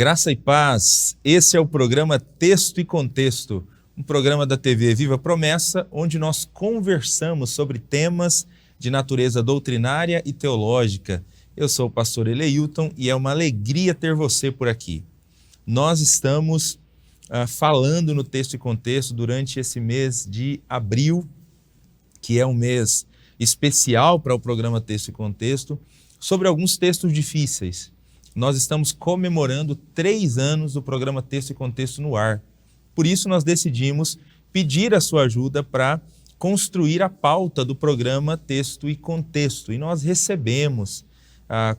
Graça e paz, esse é o programa Texto e Contexto, um programa da TV Viva Promessa, onde nós conversamos sobre temas de natureza doutrinária e teológica. Eu sou o pastor Eleilton e é uma alegria ter você por aqui. Nós estamos falando no Texto e Contexto durante esse mês de abril, que é um mês especial para o programa Texto e Contexto, sobre alguns textos difíceis. Nós estamos comemorando 3 anos do programa Texto e Contexto no ar. Por isso nós decidimos pedir a sua ajuda para construir a pauta do programa Texto e Contexto. E nós recebemos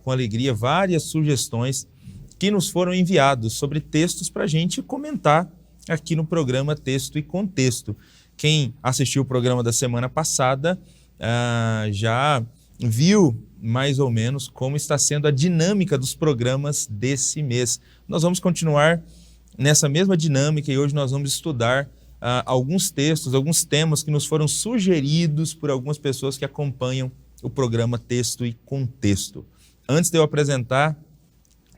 com alegria várias sugestões que nos foram enviados sobre textos para a gente comentar aqui no programa Texto e Contexto. Quem assistiu o programa da semana passada já viu mais ou menos como está sendo a dinâmica dos programas desse mês. Nós vamos continuar nessa mesma dinâmica e hoje nós vamos estudar alguns textos, alguns temas que nos foram sugeridos por algumas pessoas que acompanham o programa Texto e Contexto. Antes de eu apresentar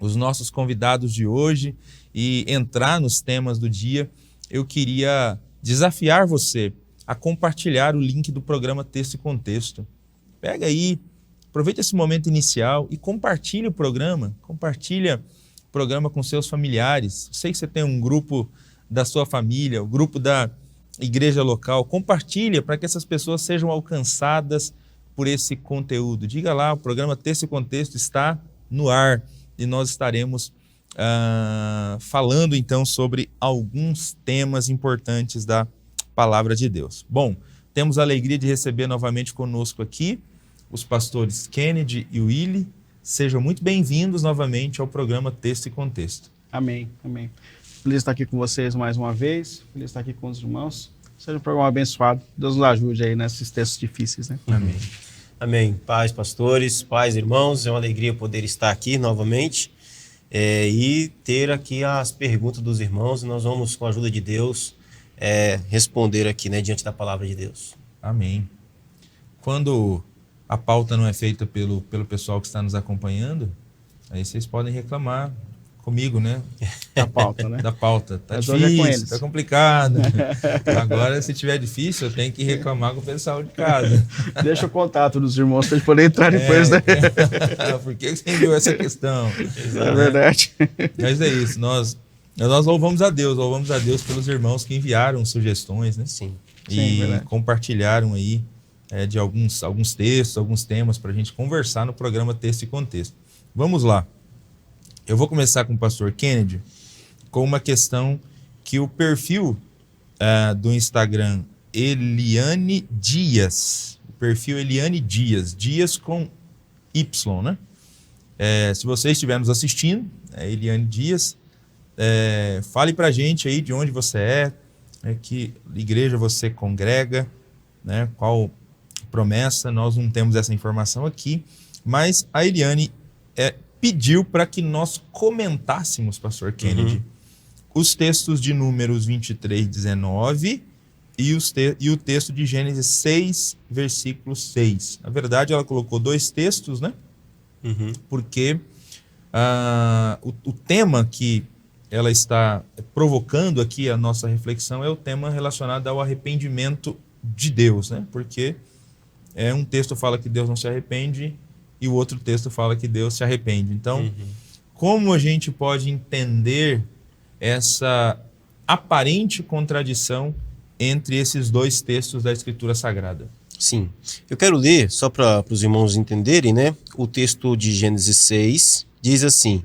os nossos convidados de hoje e entrar nos temas do dia, eu queria desafiar você a compartilhar o link do programa Texto e Contexto. Pega aí, aproveita esse momento inicial e compartilhe o programa com seus familiares. Eu sei que você tem um grupo da sua família, o grupo da igreja local. Compartilha para que essas pessoas sejam alcançadas por esse conteúdo. Diga lá, o programa Texto e Contexto está no ar e nós estaremos falando então sobre alguns temas importantes da Palavra de Deus. Bom, temos a alegria de receber novamente conosco aqui os pastores Kennedy e Willy. Sejam muito bem-vindos novamente ao programa Texto e Contexto. Amém, amém. Feliz estar aqui com vocês mais uma vez, feliz estar aqui com os irmãos. Seja um programa abençoado. Deus nos ajude aí nesses textos difíceis, né? Amém. Amém. Paz, pastores, paz, irmãos. É uma alegria poder estar aqui novamente e ter aqui as perguntas dos irmãos. E nós vamos, com a ajuda de Deus, responder aqui, né, diante da palavra de Deus. Amém. Quando a pauta não é feita pelo pessoal que está nos acompanhando, aí vocês podem reclamar comigo, né? Da pauta, né? Da pauta. Tá Mas difícil, tá complicado. Agora, se tiver difícil, eu tenho que reclamar com o pessoal de casa. Deixa o contato dos irmãos para a gente poder entrar depois, né? Por que você enviou essa questão? É verdade. Mas é isso, nós louvamos a Deus pelos irmãos que enviaram sugestões, né? Sim. E Sim, compartilharam aí de alguns textos, alguns temas para a gente conversar no programa Texto e Contexto. Vamos lá. Eu vou começar com o pastor Kennedy com uma questão que o perfil do Instagram Eliane Dias, Dias com Y, né? Se você estiver nos assistindo, Eliane Dias, fale para a gente aí de onde você que igreja você congrega, né? Qual promessa, nós não temos essa informação aqui, mas a Eliane pediu para que nós comentássemos, pastor Kennedy, os textos de Números 23, 19 e o texto de Gênesis 6, versículo 6. Na verdade, ela colocou 2 textos, né? Porque o tema que ela está provocando aqui a nossa reflexão é o tema relacionado ao arrependimento de Deus, né? Porque um texto fala que Deus não se arrepende e o outro texto fala que Deus se arrepende. Então, como a gente pode entender essa aparente contradição entre esses 2 textos da Escritura Sagrada? Sim. Eu quero ler, só para os irmãos entenderem, né? O texto de Gênesis 6 diz assim: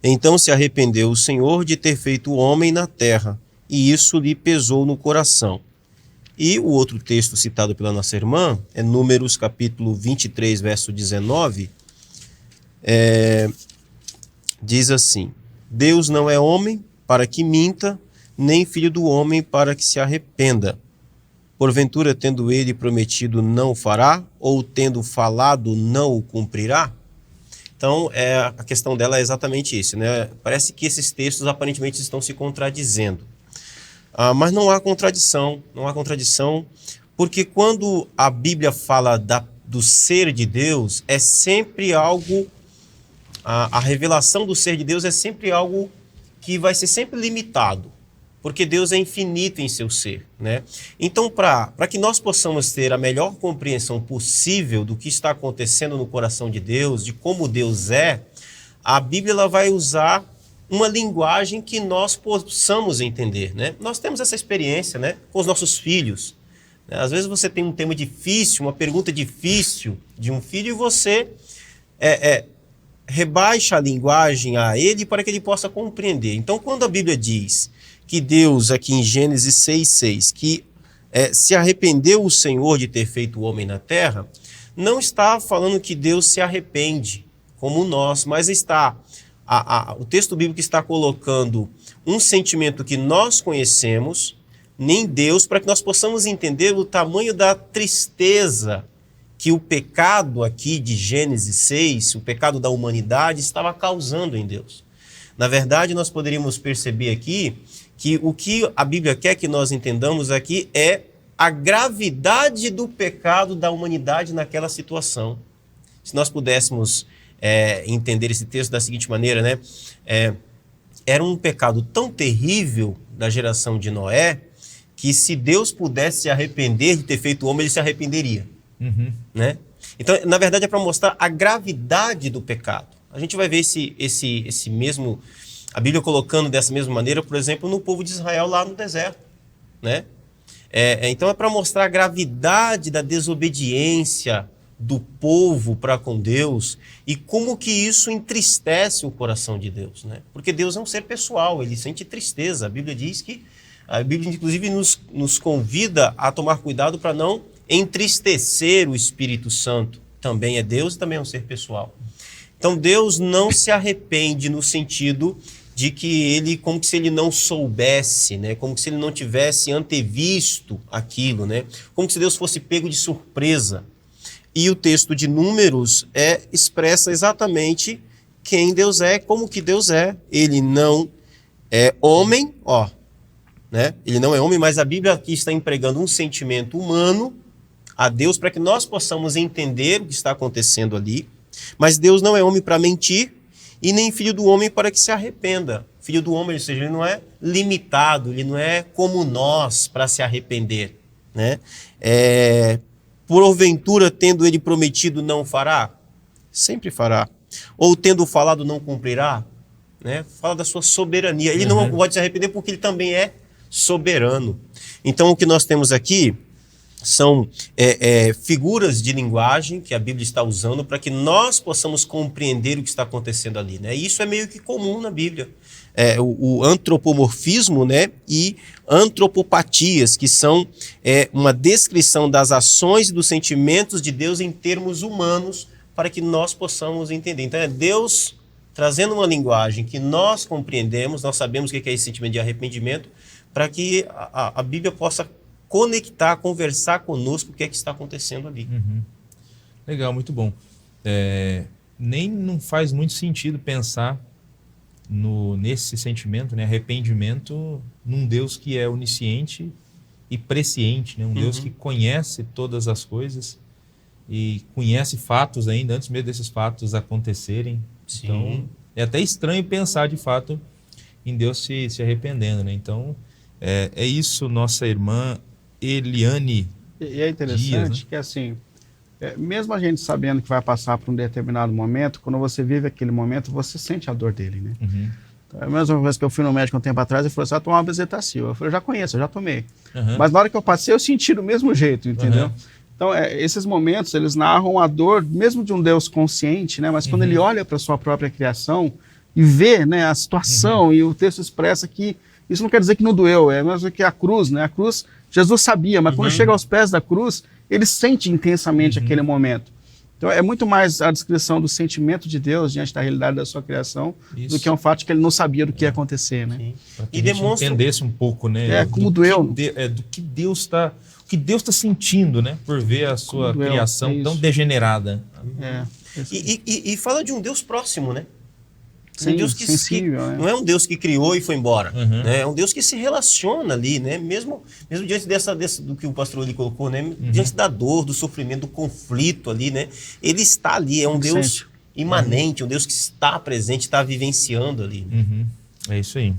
Então se arrependeu o Senhor de ter feito o homem na terra, e isso lhe pesou no coração. E o outro texto citado pela nossa irmã é Números capítulo 23, verso 19, diz assim: Deus não é homem para que minta, nem filho do homem para que se arrependa. Porventura, tendo ele prometido, não o fará, ou tendo falado, não o cumprirá? Então, a questão dela é exatamente isso, né? Parece que esses textos aparentemente estão se contradizendo. Mas não há contradição, porque quando a Bíblia fala do ser de Deus, é sempre algo, a revelação do ser de Deus é sempre algo que vai ser sempre limitado, porque Deus é infinito em seu ser, né? Então, para que nós possamos ter a melhor compreensão possível do que está acontecendo no coração de Deus, de como Deus é, a Bíblia ela vai usar uma linguagem que nós possamos entender, né? Nós temos essa experiência, né, com os nossos filhos. Às vezes você tem um tema difícil, uma pergunta difícil de um filho e você rebaixa a linguagem a ele para que ele possa compreender. Então, quando a Bíblia diz que Deus, aqui em Gênesis 6,6, que se arrependeu o Senhor de ter feito o homem na terra, não está falando que Deus se arrepende, como nós, mas o texto bíblico está colocando um sentimento que nós conhecemos em Deus, para que nós possamos entender o tamanho da tristeza que o pecado aqui de Gênesis 6, o pecado da humanidade, estava causando em Deus. Na verdade, nós poderíamos perceber aqui que o que a Bíblia quer que nós entendamos aqui é a gravidade do pecado da humanidade naquela situação. Se nós pudéssemos entender esse texto da seguinte maneira, né? Era um pecado tão terrível da geração de Noé, que se Deus pudesse se arrepender de ter feito o homem, ele se arrependeria. Né? Então, na verdade, é para mostrar a gravidade do pecado. A gente vai ver esse mesmo, a Bíblia colocando dessa mesma maneira, por exemplo, no povo de Israel lá no deserto. Né? Então, é para mostrar a gravidade da desobediência do povo para com Deus e como que isso entristece o coração de Deus. Né? Porque Deus é um ser pessoal, ele sente tristeza. A Bíblia diz que a Bíblia, inclusive, nos convida a tomar cuidado para não entristecer o Espírito Santo. Também é Deus e também é um ser pessoal. Então, Deus não se arrepende no sentido de que ele, como se ele não soubesse, né? Como se ele não tivesse antevisto aquilo, né? Como se Deus fosse pego de surpresa. E o texto de Números expressa exatamente quem Deus é, como que Deus é. Ele não é homem, né? Ele não é homem, mas a Bíblia aqui está empregando um sentimento humano a Deus para que nós possamos entender o que está acontecendo ali. Mas Deus não é homem para mentir e nem filho do homem para que se arrependa. Filho do homem, ou seja, ele não é limitado, ele não é como nós para se arrepender. Né? Porventura, tendo ele prometido, não fará? Sempre fará. Ou tendo falado, não cumprirá? Né? Fala da sua soberania. Ele não pode se arrepender porque ele também é soberano. Então, o que nós temos aqui são figuras de linguagem que a Bíblia está usando para que nós possamos compreender o que está acontecendo ali. Né? E isso é meio que comum na Bíblia. O antropomorfismo, né, e antropopatias, que são uma descrição das ações e dos sentimentos de Deus em termos humanos para que nós possamos entender. Então, é Deus trazendo uma linguagem que nós compreendemos, nós sabemos o que é esse sentimento de arrependimento, para que a Bíblia possa conectar, conversar conosco o que é que está acontecendo ali. Legal, muito bom. Não faz muito sentido pensar nesse sentimento, né, arrependimento, num Deus que é onisciente e presciente, né, um Deus que conhece todas as coisas e conhece fatos ainda antes mesmo desses fatos acontecerem. Sim. Então, é até estranho pensar de fato em Deus se arrependendo, né? Então, é isso, nossa irmã Eliane. E é interessante Dias, né? Que assim, mesmo a gente sabendo que vai passar por um determinado momento, quando você vive aquele momento, você sente a dor dele, né? Então, a mesma vez que eu fui no médico um tempo atrás, ele falou assim, tomar uma bezetacil. Eu falei, eu já conheço, eu já tomei. Mas na hora que eu passei, eu senti do mesmo jeito, entendeu? Então, esses momentos, eles narram a dor, mesmo de um Deus consciente, né? Mas quando ele olha para a sua própria criação e vê, né, a situação, e o texto expressa que isso não quer dizer que não doeu, é mesmo que a cruz, né? A cruz, Jesus sabia, mas quando chega aos pés da cruz, ele sente intensamente aquele momento. Então, é muito mais a descrição do sentimento de Deus diante da realidade da sua criação do que um fato de que ele não sabia do que ia acontecer, né? Para que a gente entendesse um pouco, né? Como doeu. Do que Deus está sentindo, né? Por ver a sua criação tão degenerada. E fala de um Deus próximo, né? Sim, um Deus que sensível, né? Não é um Deus que criou e foi embora. Né? É um Deus que se relaciona ali, né? Mesmo diante do que o pastor ali colocou, né? Diante da dor, do sofrimento, do conflito ali, né? Ele está ali, é um Deus imanente, um Deus que está presente, está vivenciando ali. É isso aí.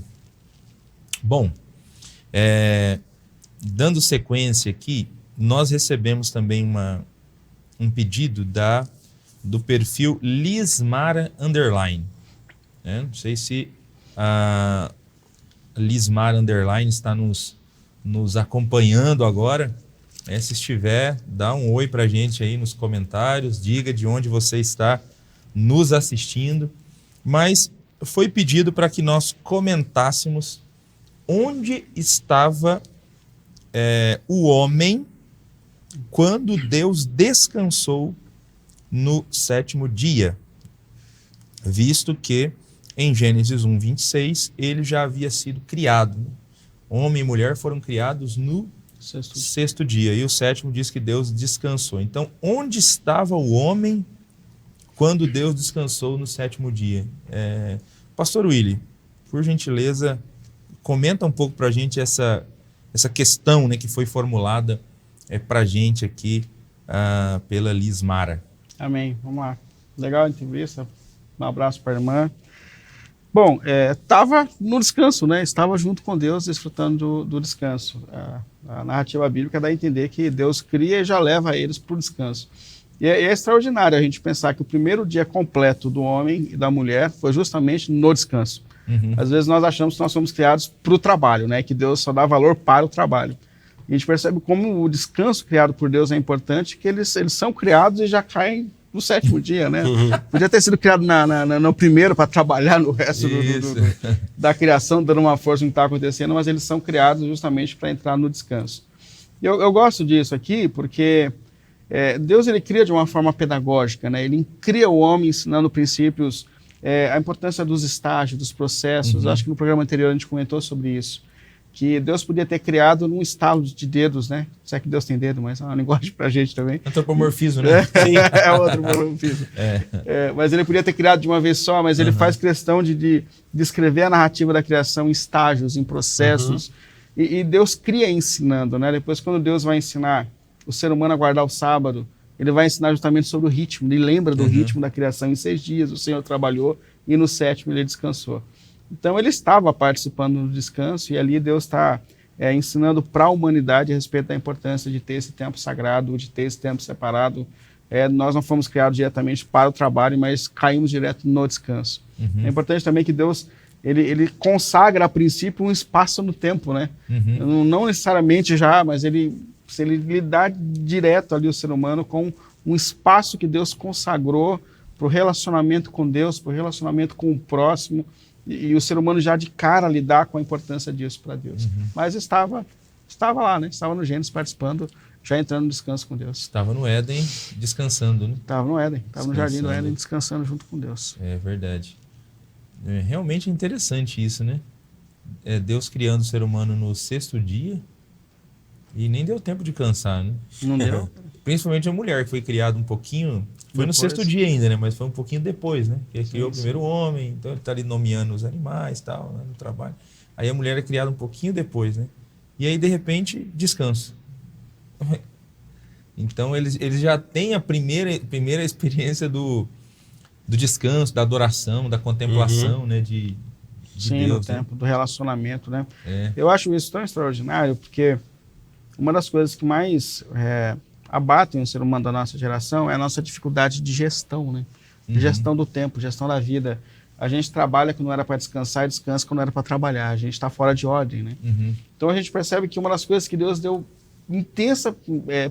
Bom, dando sequência aqui, nós recebemos também um pedido do perfil Lismara Underline. Não sei se a Lismara Underline está nos acompanhando agora. Se estiver, dá um oi para a gente aí nos comentários, diga de onde você está nos assistindo. Mas foi pedido para que nós comentássemos onde estava o homem quando Deus descansou no 7º dia, visto que em Gênesis 1:26 ele já havia sido criado. Homem e mulher foram criados no 6º dia, e o 7º diz que Deus descansou. Então, onde estava o homem quando Deus descansou no 7º dia? Pastor Willy, por gentileza, comenta um pouco para a gente essa questão, né, que foi formulada para a gente aqui pela Lismara. Amém. Vamos lá. Legal a entrevista. Um abraço para a irmã. Bom, estava no descanso, né? Estava junto com Deus, desfrutando do descanso. A narrativa bíblica dá a entender que Deus cria e já leva eles para o descanso. E é extraordinário a gente pensar que o primeiro dia completo do homem e da mulher foi justamente no descanso. Uhum. Às vezes nós achamos que nós somos criados para o trabalho, né? Que Deus só dá valor para o trabalho. E a gente percebe como o descanso criado por Deus é importante, que eles são criados e já caem no 7º dia, né? Uhum. Podia ter sido criado no primeiro para trabalhar no resto da criação, dando uma força no que está acontecendo, mas eles são criados justamente para entrar no descanso. E eu gosto disso aqui porque Deus ele cria de uma forma pedagógica, né? Ele cria o homem ensinando princípios, a importância dos estágios, dos processos. Acho que no programa anterior a gente comentou sobre isso. Que Deus podia ter criado num estalo de dedos, né? Se é que Deus tem dedo, mas é uma linguagem pra gente também. Antropomorfismo, né? Sim, é o antropomorfismo. Mas ele podia ter criado de uma vez só, mas ele faz questão de descrever a narrativa da criação em estágios, em processos. E Deus cria ensinando, né? Depois, quando Deus vai ensinar o ser humano a guardar o sábado, ele vai ensinar justamente sobre o ritmo. Ele lembra do ritmo da criação. Em 6 dias o Senhor trabalhou e no 7º ele descansou. Então ele estava participando do descanso e ali Deus está ensinando para a humanidade a respeito da importância de ter esse tempo sagrado, de ter esse tempo separado. Nós não fomos criados diretamente para o trabalho, mas caímos direto no descanso. É importante também que Deus ele consagra a princípio um espaço no tempo, né? Não necessariamente já, mas ele dá direto ali o ser humano com um espaço que Deus consagrou para o relacionamento com Deus, para o relacionamento com o próximo. E o ser humano já de cara lidar com a importância disso para Deus. Mas estava lá, né? Estava no Gênesis participando, já entrando no descanso com Deus. Estava no Éden descansando, né? Estava no Éden, estava no jardim do Éden descansando junto com Deus. É verdade. Realmente é interessante isso, né? Deus criando o ser humano no 6º dia e nem deu tempo de cansar, né? Não deu. Principalmente a mulher, que foi criada um pouquinho... Foi depois. No 6º dia ainda, né? Mas foi um pouquinho depois, né? Ele criou o primeiro homem, então ele está ali nomeando os animais e tal, né? No trabalho. Aí a mulher é criada um pouquinho depois, né? E aí, de repente, descanso. Então, eles já têm a primeira experiência do descanso, da adoração, da contemplação, né? De Sim, Deus, do tempo, do relacionamento, né? É. Eu acho isso tão extraordinário, porque uma das coisas que mais abatem o ser humano da nossa geração é a nossa dificuldade de gestão, né? De gestão do tempo, gestão da vida. A gente trabalha quando não era para descansar e descansa quando não era para trabalhar. A gente está fora de ordem, né? Então a gente percebe que uma das coisas que Deus deu intensa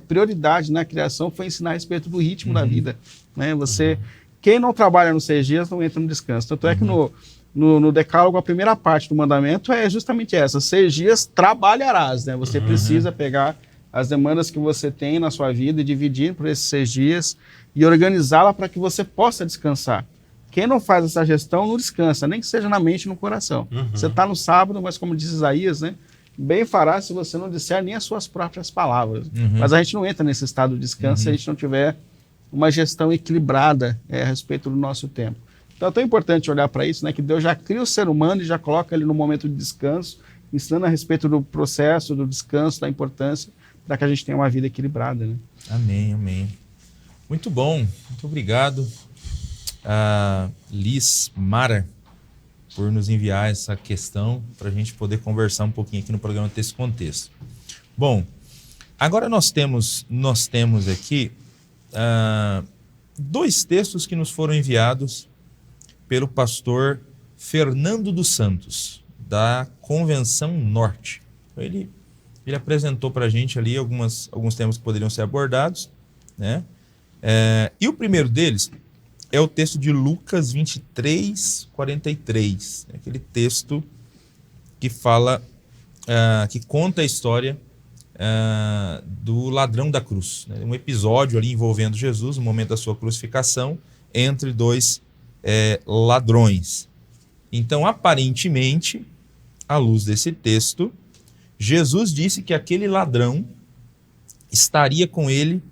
prioridade na criação foi ensinar a respeito do ritmo da vida, né? Quem não trabalha nos 6 dias não entra no descanso. Tanto é que no decálogo a primeira parte do mandamento é justamente essa: 6 dias trabalharás, né? Você precisa pegar as demandas que você tem na sua vida e dividir por esses 6 dias e organizá-la para que você possa descansar. Quem não faz essa gestão não descansa, nem que seja na mente e no coração. Você está no sábado, mas como diz Isaías, né? Bem fará se você não disser nem as suas próprias palavras. Mas a gente não entra nesse estado de descanso se a gente não tiver uma gestão equilibrada a respeito do nosso tempo. Então é tão importante olhar para isso, né? Que Deus já cria o ser humano e já coloca ele no momento de descanso, ensinando a respeito do processo, do descanso, da importância, para que a gente tenha uma vida equilibrada, né? Amém, amém. Muito bom, muito obrigado, Lismara. por nos enviar essa questão para a gente poder conversar um pouquinho aqui no programa Texto e Contexto. Bom, agora nós temos aqui 2 textos que nos foram enviados pelo pastor Fernando dos Santos, da Convenção Norte. Então, ele apresentou para a gente ali alguns temas que poderiam ser abordados, né? E o primeiro deles é o texto de Lucas 23, 43, aquele texto que fala, que conta a história do ladrão da cruz, né? Um episódio ali envolvendo Jesus no momento da sua crucificação entre 2 ladrões. Então, aparentemente, à luz desse texto, Jesus disse que aquele ladrão estaria com ele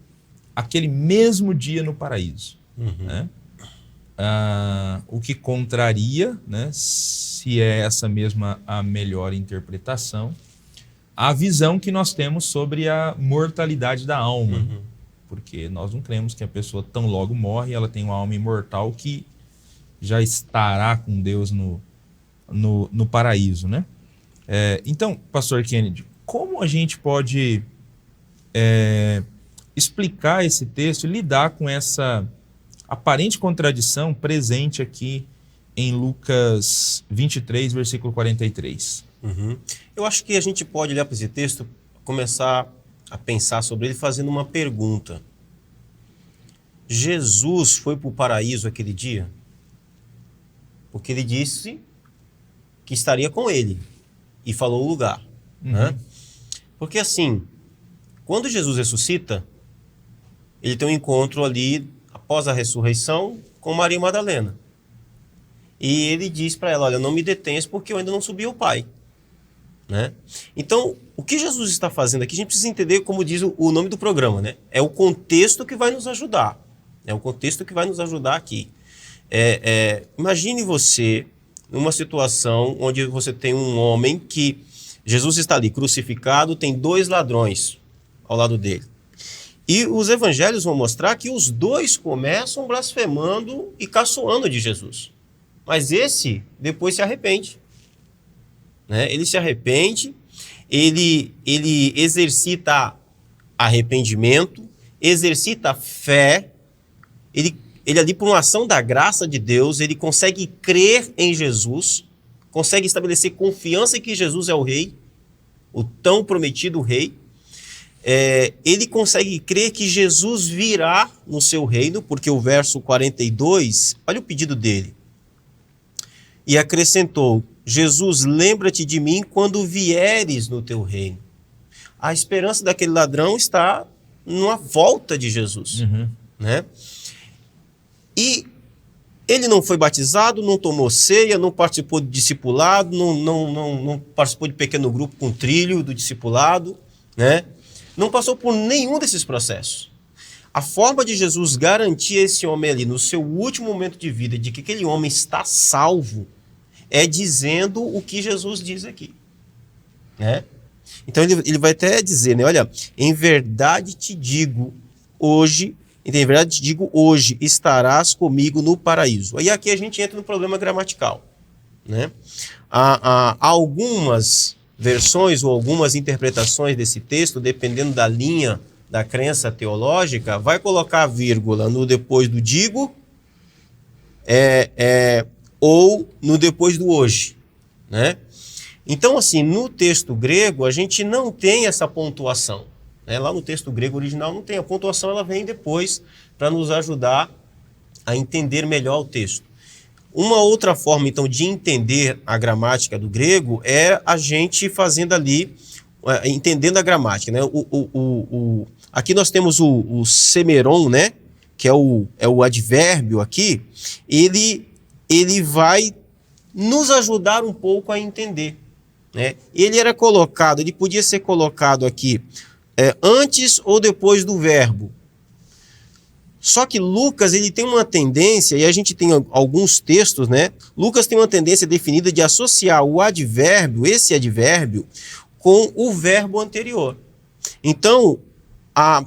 aquele mesmo dia no paraíso. Né? O que contraria, né, se é essa mesma a melhor interpretação, a visão que nós temos sobre a mortalidade da alma. Porque nós não cremos que a pessoa tão logo morre, ela tem uma alma imortal que já estará com Deus no paraíso, né? Então, pastor Kennedy, como a gente pode explicar esse texto e lidar com essa aparente contradição presente aqui em Lucas 23, versículo 43? Eu acho que a gente pode olhar para esse texto, começar a pensar sobre ele fazendo uma pergunta. Jesus foi para o paraíso aquele dia? Porque ele disse que estaria com ele e falou o lugar. Né? Porque assim, quando Jesus ressuscita, ele tem um encontro ali, após a ressurreição, com Maria Madalena. E ele diz para ela, olha, não me detenhas porque eu ainda não subi ao Pai. Né? Então, o que Jesus está fazendo aqui, a gente precisa entender, como diz o nome do programa, né? É o contexto que vai nos ajudar. É o contexto que vai nos ajudar aqui. Imagine você numa situação onde você tem um homem que Jesus está ali crucificado, tem 2 ladrões ao lado dele. E os evangelhos vão mostrar que os 2 começam blasfemando e caçoando de Jesus. Mas esse depois se arrepende. Né? Ele se arrepende, ele exercita arrependimento, exercita fé, ele ali, por uma ação da graça de Deus, ele consegue crer em Jesus, consegue estabelecer confiança em que Jesus é o rei, o tão prometido rei. Ele consegue crer que Jesus virá no seu reino, porque o verso 42, olha o pedido dele. E acrescentou, Jesus, lembra-te de mim quando vieres no teu reino. A esperança daquele ladrão está numa volta de Jesus. Né? E ele não foi batizado, não tomou ceia, não participou de discipulado, não participou de pequeno grupo com trilho do discipulado, né? Não passou por nenhum desses processos. A forma de Jesus garantir a esse homem ali, no seu último momento de vida, de que aquele homem está salvo, é dizendo o que Jesus diz aqui. Né? Então ele vai até dizer, né? Olha, em verdade te digo hoje, estarás comigo no paraíso. Aí aqui a gente entra no problema gramatical. Né? Há algumas versões ou algumas interpretações desse texto, dependendo da linha da crença teológica, vai colocar a vírgula no depois do digo ou no depois do hoje. Né? Então, assim, no texto grego, a gente não tem essa pontuação. Lá no texto grego original não tem. A pontuação ela vem depois para nos ajudar a entender melhor o texto. Uma outra forma, então, de entender a gramática do grego é a gente fazendo ali, entendendo a gramática. Né? Aqui nós temos o semeron, né? Que é o advérbio aqui. Ele vai nos ajudar um pouco a entender. Né? Ele podia ser colocado aqui antes ou depois do verbo. Só que Lucas ele tem uma tendência, e a gente tem alguns textos, né? Lucas tem uma tendência definida de associar o advérbio, esse advérbio, com o verbo anterior. Então,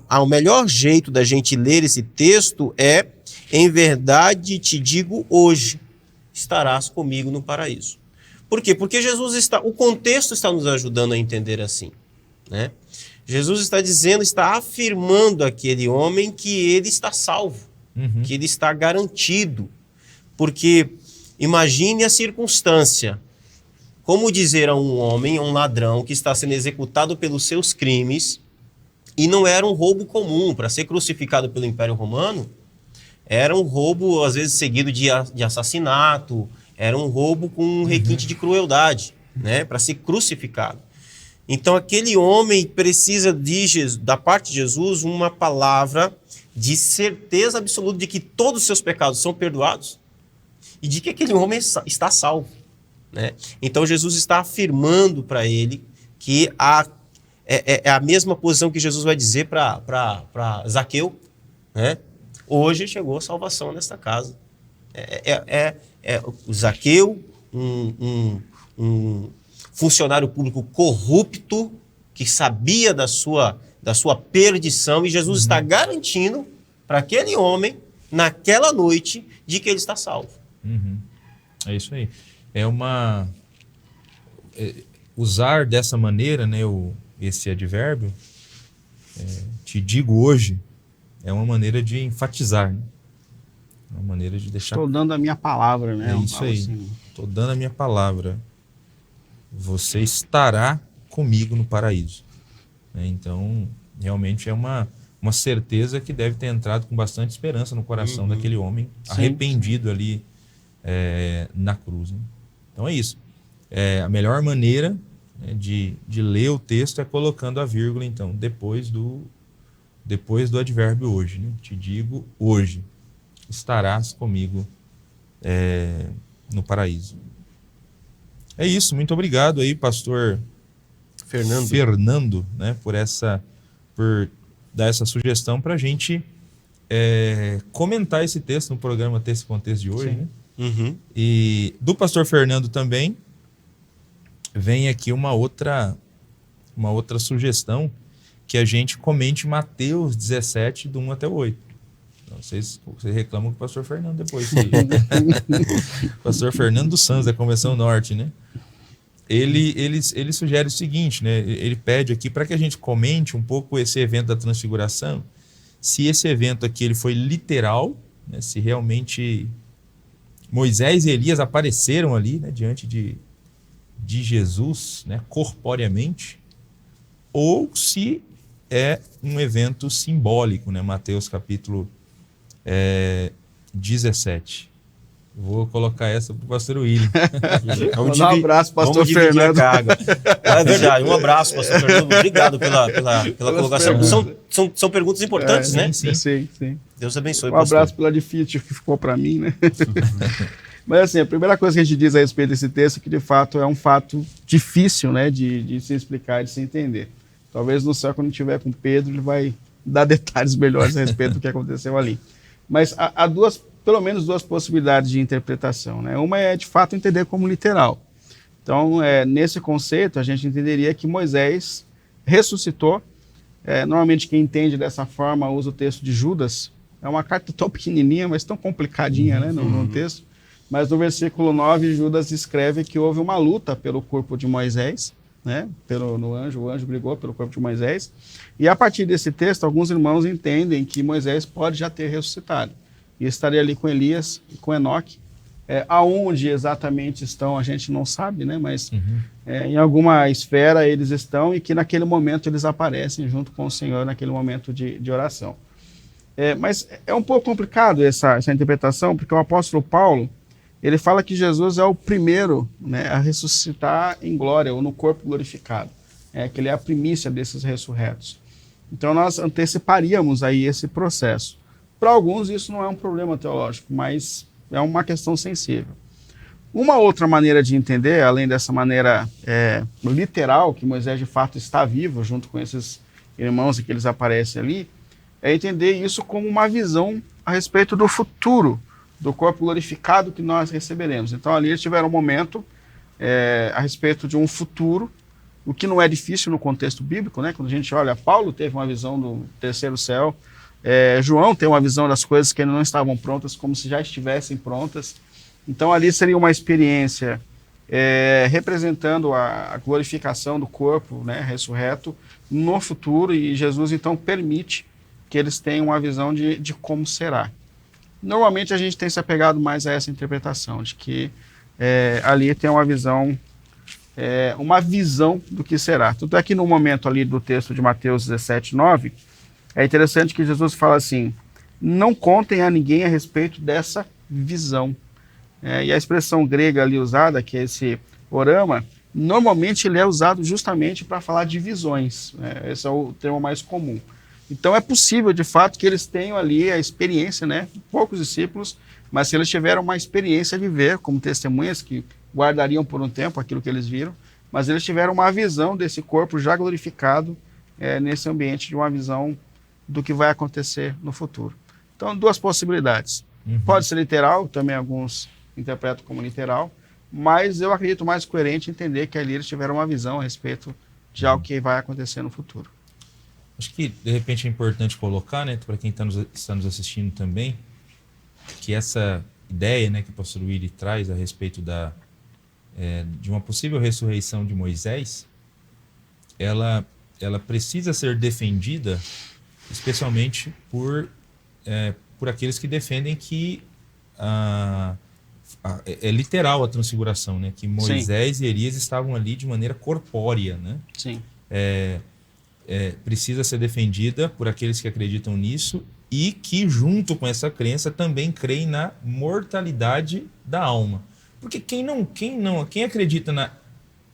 o melhor jeito da gente ler esse texto é, em verdade te digo hoje, estarás comigo no paraíso. Por quê? Porque o contexto está nos ajudando a entender assim, né? Jesus está dizendo, está afirmando àquele homem que ele está salvo, que ele está garantido. Porque imagine a circunstância. Como dizer a um homem, a um ladrão que está sendo executado pelos seus crimes, e não era um roubo comum, para ser crucificado pelo Império Romano, era um roubo, às vezes, seguido de assassinato, era um roubo com um requinte de crueldade, né, para ser crucificado. Então, aquele homem precisa da parte de Jesus, uma palavra de certeza absoluta de que todos os seus pecados são perdoados e de que aquele homem está salvo, né? Então, Jesus está afirmando para ele que é a mesma posição que Jesus vai dizer para Zaqueu, né? Hoje chegou a salvação nesta casa. O Zaqueu, um funcionário público corrupto, que sabia da sua perdição, e Jesus está garantindo para aquele homem, naquela noite, de que ele está salvo. É isso aí. Usar dessa maneira, né, esse advérbio, te digo hoje, é uma maneira de enfatizar, né? É uma maneira de deixar... Estou dando a minha palavra, né? É isso aí. Estou dando a minha palavra. Você estará comigo no paraíso. Então, realmente é uma certeza que deve ter entrado com bastante esperança no coração daquele homem arrependido ali na cruz, né? Então é isso. A melhor maneira, né, de ler o texto é colocando a vírgula, então, depois do advérbio hoje, né? Te digo hoje, estarás comigo no paraíso. É isso, muito obrigado aí, pastor Fernando, né, por dar essa sugestão para a gente comentar esse texto no programa Texto e Contexto de hoje, né? E do pastor Fernando também vem aqui uma outra sugestão, que a gente comente Mateus 17, do 1 até o 8. Então, vocês reclamam com o pastor Fernando depois. Pastor Fernando dos Santos, da Convenção Norte, né? Ele sugere o seguinte, né? Ele pede aqui para que a gente comente um pouco esse evento da transfiguração, se esse evento aqui ele foi literal, né? Se realmente Moisés e Elias apareceram ali, né, diante de Jesus, né, corporeamente, ou se é um evento simbólico, né? Mateus capítulo 17. Vou colocar essa para o pastor William. Um abraço, pastor Fernando. É verdade, um abraço, pastor Fernando. Obrigado pela colocação. São perguntas importantes, né? Sim. Deus abençoe, pastor. Um abraço pela difícil que ficou para mim, né? Mas assim, a primeira coisa que a gente diz a respeito desse texto é que de fato é um fato difícil, né, de se explicar, de se entender. Talvez no céu, quando estiver com Pedro, ele vai dar detalhes melhores a respeito do que aconteceu ali. Mas há pelo menos duas possibilidades de interpretação, né? Uma é, de fato, entender como literal. Então, nesse conceito, a gente entenderia que Moisés ressuscitou. Normalmente, quem entende dessa forma usa o texto de Judas. É uma carta tão pequenininha, mas tão complicadinha, né, no texto. Mas no versículo 9, Judas escreve que houve uma luta pelo corpo de Moisés, né? O anjo brigou pelo corpo de Moisés. E a partir desse texto, alguns irmãos entendem que Moisés pode já ter ressuscitado. E estaria ali com Elias e com Enoque. Aonde exatamente estão, a gente não sabe, né? Mas em alguma esfera eles estão, e que naquele momento eles aparecem junto com o Senhor naquele momento de oração. Mas é um pouco complicado essa interpretação, porque o apóstolo Paulo, ele fala que Jesus é o primeiro, né, a ressuscitar em glória, ou no corpo glorificado. Que ele é a primícia desses ressurretos. Então nós anteciparíamos aí esse processo. Para alguns isso não é um problema teológico, mas é uma questão sensível. Uma outra maneira de entender, além dessa maneira literal, que Moisés de fato está vivo junto com esses irmãos e que eles aparecem ali, é entender isso como uma visão a respeito do futuro, do corpo glorificado que nós receberemos. Então ali eles tiveram um momento a respeito de um futuro, o que não é difícil no contexto bíblico, né? Quando a gente olha, Paulo teve uma visão do terceiro céu, João tem uma visão das coisas que ainda não estavam prontas, como se já estivessem prontas. Então ali seria uma experiência representando a glorificação do corpo, né, ressurreto no futuro, e Jesus então permite que eles tenham uma visão de como será. Normalmente a gente tem se apegado mais a essa interpretação, de que ali tem uma visão do que será. Tanto é que no momento ali do texto de Mateus 17:9, é interessante que Jesus fala assim: não contem a ninguém a respeito dessa visão. E a expressão grega ali usada, que é esse orama, normalmente ele é usado justamente para falar de visões. Esse é o termo mais comum. Então é possível, de fato, que eles tenham ali a experiência, né? Poucos discípulos, mas se eles tiveram uma experiência de ver, como testemunhas que guardariam por um tempo aquilo que eles viram, mas eles tiveram uma visão desse corpo já glorificado nesse ambiente, de uma visão do que vai acontecer no futuro. Então, duas possibilidades. Pode ser literal, também alguns interpretam como literal, mas eu acredito mais coerente entender que ali eles tiveram uma visão a respeito de algo que vai acontecer no futuro. Acho que, de repente, é importante colocar, né, para quem está nos assistindo também, que essa ideia, né, que o pastor Willy traz a respeito de uma possível ressurreição de Moisés, ela precisa ser defendida especialmente por aqueles que defendem que é literal a transfiguração, né? Que Moisés Sim. e Elias estavam ali de maneira corpórea, né? Sim. Precisa ser defendida por aqueles que acreditam nisso e que, junto com essa crença, também creem na mortalidade da alma. Porque quem acredita na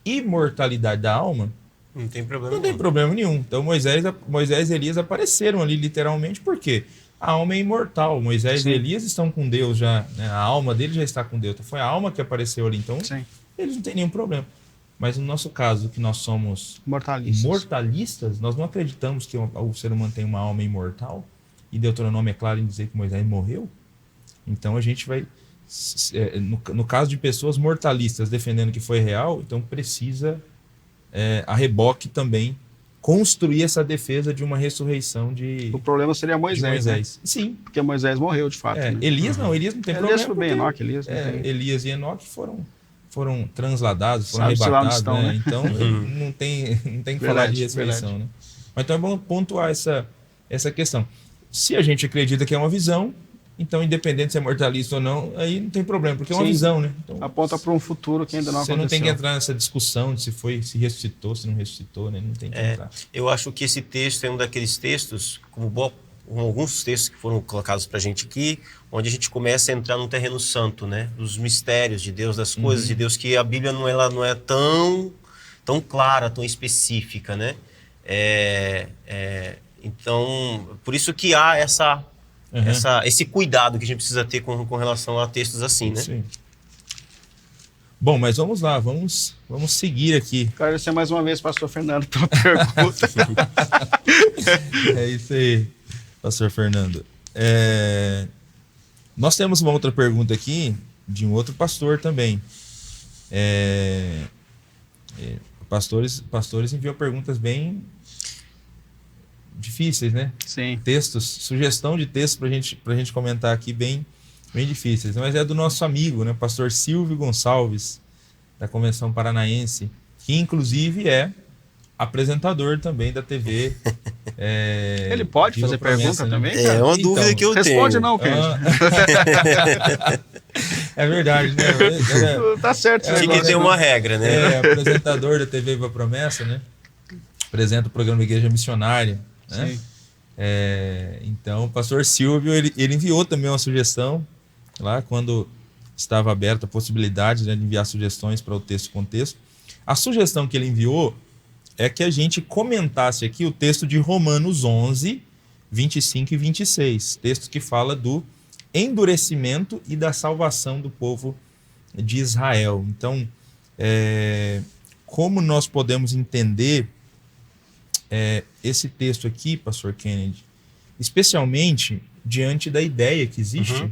imortalidade da alma, não tem problema nenhum. Então Moisés e Elias apareceram ali literalmente porque a alma é imortal. Moisés Sim. e Elias estão com Deus já, né? A alma dele já está com Deus. Então foi a alma que apareceu ali. Então Sim. eles não têm nenhum problema. Mas no nosso caso, que nós somos mortalistas, nós não acreditamos que o ser humano tem uma alma imortal. E Deuteronômio é claro em dizer que Moisés morreu. Então a gente vai... No caso de pessoas mortalistas defendendo que foi real, então precisa a reboque também construir essa defesa de uma ressurreição de... O problema seria Moisés. Né? Sim. Porque Moisés morreu de fato. Né? Elias não tem problema. Elias foi bem, Enoque, Elias e Enoque foram transladados, foram arrebatados, né? Então não tem que falar de ressurreição. Né? Mas então é bom pontuar essa questão. Se a gente acredita que é uma visão, então, independente se é mortalista ou não, aí não tem problema, porque é uma visão, né? Então, aponta para um futuro que ainda não aconteceu. Você não tem que entrar nessa discussão de se ressuscitou, se não ressuscitou, né? Não tem que entrar. Eu acho que esse texto é um daqueles textos, como alguns textos que foram colocados para a gente aqui, onde a gente começa a entrar no terreno santo, né? Dos mistérios de Deus, das coisas de Deus, que a Bíblia não é tão clara, tão específica, né? Então, por isso que há esse cuidado que a gente precisa ter com relação a textos assim, né? Sim. Bom, mas vamos lá, vamos seguir aqui. Quero agradecer mais uma vez, pastor Fernando, pela pergunta. É isso aí, pastor Fernando. Nós temos uma outra pergunta aqui de um outro pastor também. Pastores enviam perguntas bem difíceis, né? Sim. Sugestão de textos pra gente comentar aqui bem difíceis. Mas é do nosso amigo, né? Pastor Silvio Gonçalves, da Convenção Paranaense, que inclusive é apresentador também da TV. Ele pode fazer pergunta, né? Também, cara? É uma dúvida que eu tenho. Responde não, Kennedy. É verdade, né? Tá certo. Tinha que ter uma regra, né? Apresentador da TV Viva Promessa, né? Apresenta o programa Igreja Missionária. Né? Sim. Então, o pastor Silvio, ele enviou também uma sugestão, lá quando estava aberta a possibilidade, né, de enviar sugestões para o texto contexto. A sugestão que ele enviou é que a gente comentasse aqui o texto de Romanos 11, 25 e 26, texto que fala do endurecimento e da salvação do povo de Israel. Então, como nós podemos entender esse texto aqui, pastor Kennedy, especialmente diante da ideia que existe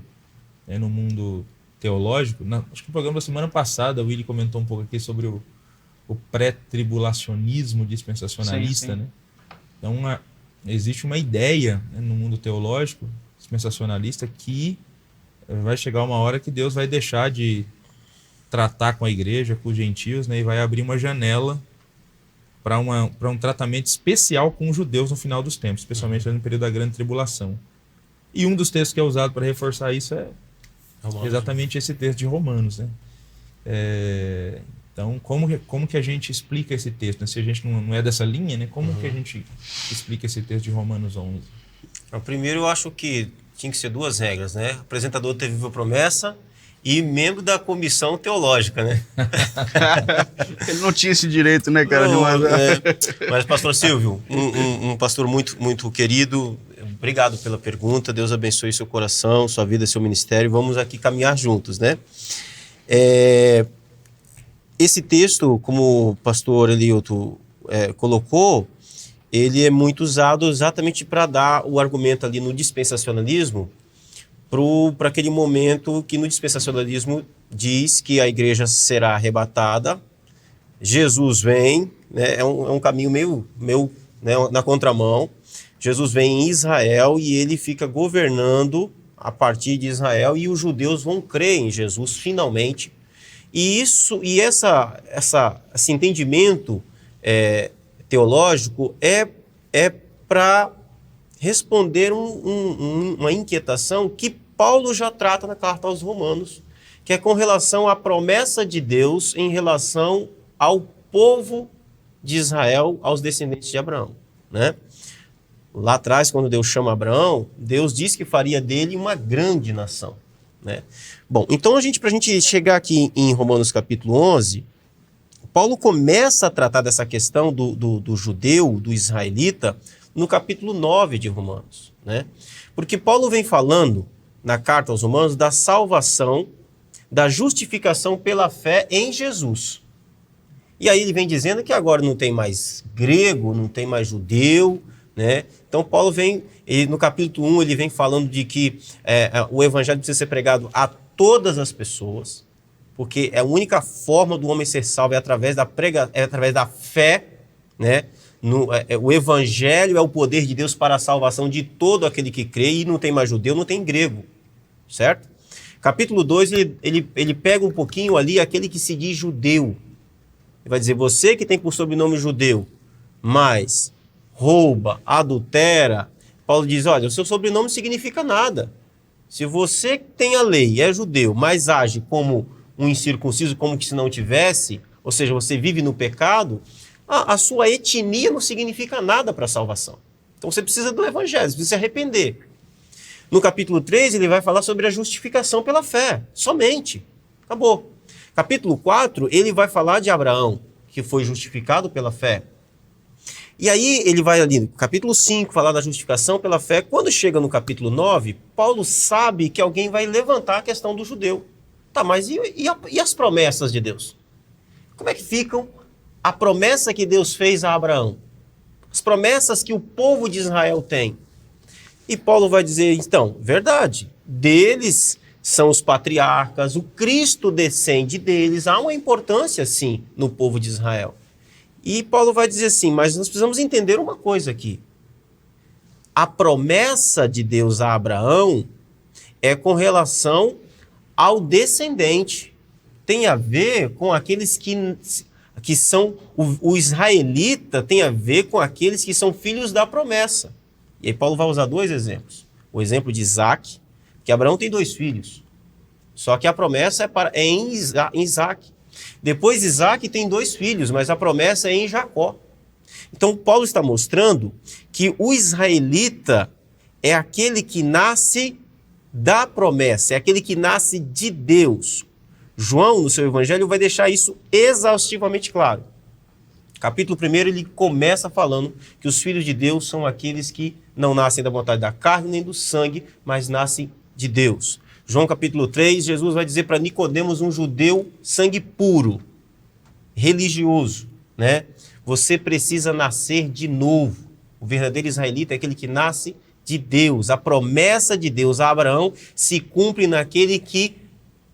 no mundo teológico? Acho que no programa da semana passada o Willy comentou um pouco aqui sobre o pré-tribulacionismo dispensacionalista. Sim. Né? Então existe uma ideia, né, no mundo teológico dispensacionalista que vai chegar uma hora que Deus vai deixar de tratar com a igreja, com os gentios, né, e vai abrir uma janela para um tratamento especial com os judeus no final dos tempos, especialmente no período da grande tribulação. E um dos textos que é usado para reforçar isso é exatamente esse texto de Romanos, né? Então, como que a gente explica esse texto, né? Se a gente não é dessa linha, né? Como que a gente explica esse texto de Romanos 11? Primeiro, eu acho que tinha que ser duas regras, né? Apresentador teve viva promessa e membro da comissão teológica, né? Ele não tinha esse direito, né, cara? Mas, pastor Silvio, um pastor muito, muito querido, obrigado pela pergunta, Deus abençoe seu coração, sua vida, seu ministério, vamos aqui caminhar juntos, né? Esse texto, como o pastor Elioto colocou, ele é muito usado exatamente para dar o argumento ali no dispensacionalismo, para aquele momento que no dispensacionalismo diz que a igreja será arrebatada, Jesus vem, né, é um caminho meio né, na contramão, Jesus vem em Israel e ele fica governando a partir de Israel e os judeus vão crer em Jesus finalmente. E esse entendimento teológico é para responder uma inquietação que Paulo já trata na carta aos Romanos, que é com relação à promessa de Deus em relação ao povo de Israel, aos descendentes de Abraão, né? Lá atrás, quando Deus chama Abraão, Deus diz que faria dele uma grande nação, né? Bom, então para a gente chegar aqui em Romanos capítulo 11, Paulo começa a tratar dessa questão do judeu, do israelita, no capítulo 9 de Romanos, né? Porque Paulo vem falando na carta aos Romanos da salvação, da justificação pela fé em Jesus. E aí ele vem dizendo que agora não tem mais grego, não tem mais judeu, né? Então Paulo no capítulo 1, ele vem falando de que o evangelho precisa ser pregado a todas as pessoas, porque a única forma do homem ser salvo é através da fé, né? O evangelho é o poder de Deus para a salvação de todo aquele que crê, e não tem mais judeu, não tem grego, certo? Capítulo 2, ele pega um pouquinho ali aquele que se diz judeu. Ele vai dizer, você que tem por sobrenome judeu, mas rouba, adultera. Paulo diz, olha, o seu sobrenome não significa nada. Se você tem a lei e é judeu, mas age como um incircunciso, como que se não tivesse, ou seja, você vive no pecado, a sua etnia não significa nada para a salvação. Então você precisa do evangelho, você precisa se arrepender. No capítulo 3, ele vai falar sobre a justificação pela fé, somente. Acabou. Capítulo 4, ele vai falar de Abraão, que foi justificado pela fé. E aí ele vai ali no capítulo 5 falar da justificação pela fé. Quando chega no capítulo 9, Paulo sabe que alguém vai levantar a questão do judeu. Tá, mas e as promessas de Deus? Como é que ficam a promessa que Deus fez a Abraão? As promessas que o povo de Israel tem. E Paulo vai dizer, então, verdade, deles são os patriarcas, o Cristo descende deles, há uma importância, sim, no povo de Israel. E Paulo vai dizer assim, mas nós precisamos entender uma coisa aqui. A promessa de Deus a Abraão é com relação ao descendente. Tem a ver com aqueles que são... O israelita tem a ver com aqueles que são filhos da promessa. E aí Paulo vai usar dois exemplos. O exemplo de Isaac, que Abraão tem 2 filhos. Só que a promessa é em Isaac. Depois Isaac tem 2 filhos, mas a promessa é em Jacó. Então Paulo está mostrando que o israelita é aquele que nasce da promessa, é aquele que nasce de Deus. João, no seu evangelho, vai deixar isso exaustivamente claro. Capítulo 1, ele começa falando que os filhos de Deus são aqueles que não nascem da vontade da carne nem do sangue, mas nascem de Deus. João capítulo 3, Jesus vai dizer para Nicodemos, um judeu sangue puro, religioso, né? Você precisa nascer de novo. O verdadeiro israelita é aquele que nasce de Deus. A promessa de Deus a Abraão se cumpre naquele que